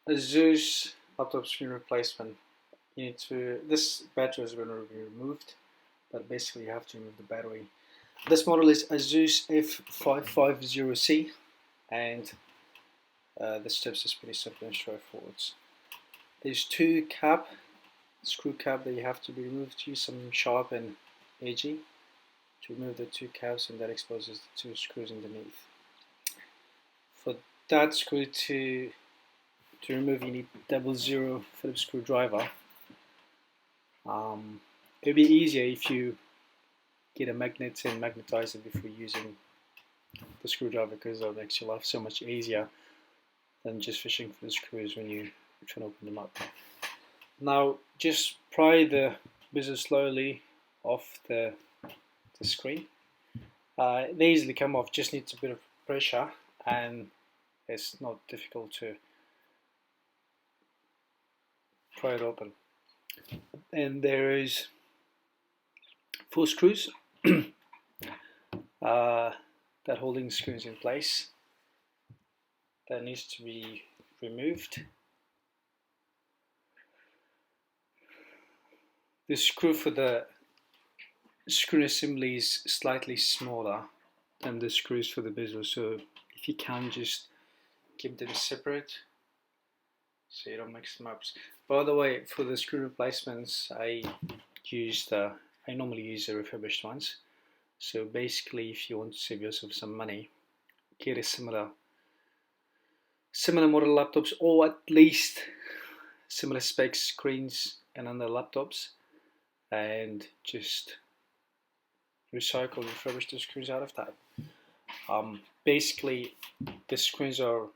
Asus laptop screen replacement. You need to, this battery is going to be removed, but basically you have to remove the battery. This model is Asus F550C, and the steps is pretty simple and straightforward. There's two screw cap that you have to be removed. Use some sharp and edgy to remove the two caps, and that exposes the two screws underneath. For that screw to remove, you need 00 Phillips screwdriver. It'd be easier if you get a magnet and magnetize it before using the screwdriver, because that makes your life so much easier than just fishing for the screws when you try to open them up. Now just pry the bezel slowly off the screen. They easily come off, just needs a bit of pressure, and it's not difficult to pry it open. And there is 4 screws that holding the screws in place. That needs to be removed. The screw for the screw assembly is slightly smaller than the screws for the bezel, so if you can, just keep them separate so you don't mix them up. By the way, for the screw replacements, I normally use the refurbished ones. So basically, if you want to save yourself some money, get a similar model laptops, or at least similar specs screens and other laptops, and just refurbish the screws out of that. Basically, the screens are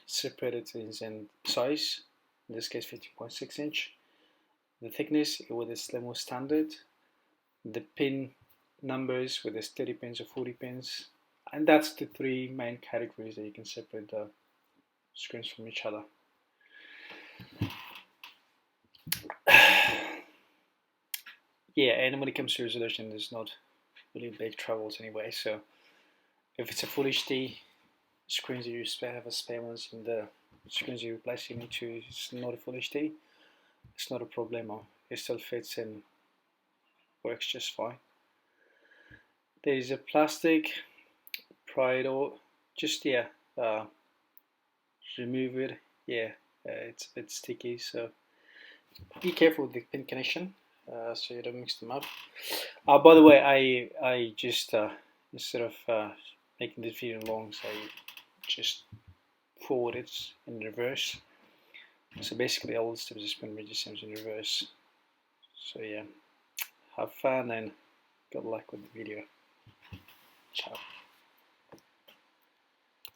separated in size, in this case 15.6 inch. The thickness with its Lemo standard, the pin numbers with its 30 pins or 40 pins, and that's the 3 main categories that you can separate the screens from each other. Yeah, and when it comes to resolution, there's not really big troubles anyway. So if it's a Full HD screens that you have a spare ones, and the screens you're replacing it to is not a Full HD, it's not a problem. It still fits and works just fine. There's a plastic pry it all, just remove it. It's a bit sticky, so be careful with the pin connection, so you don't mix them up. By the way, I just instead of making this video long, so I just forward it in reverse. So basically all the steps is spin registers in reverse. So yeah, have fun and good luck with the video. Ciao.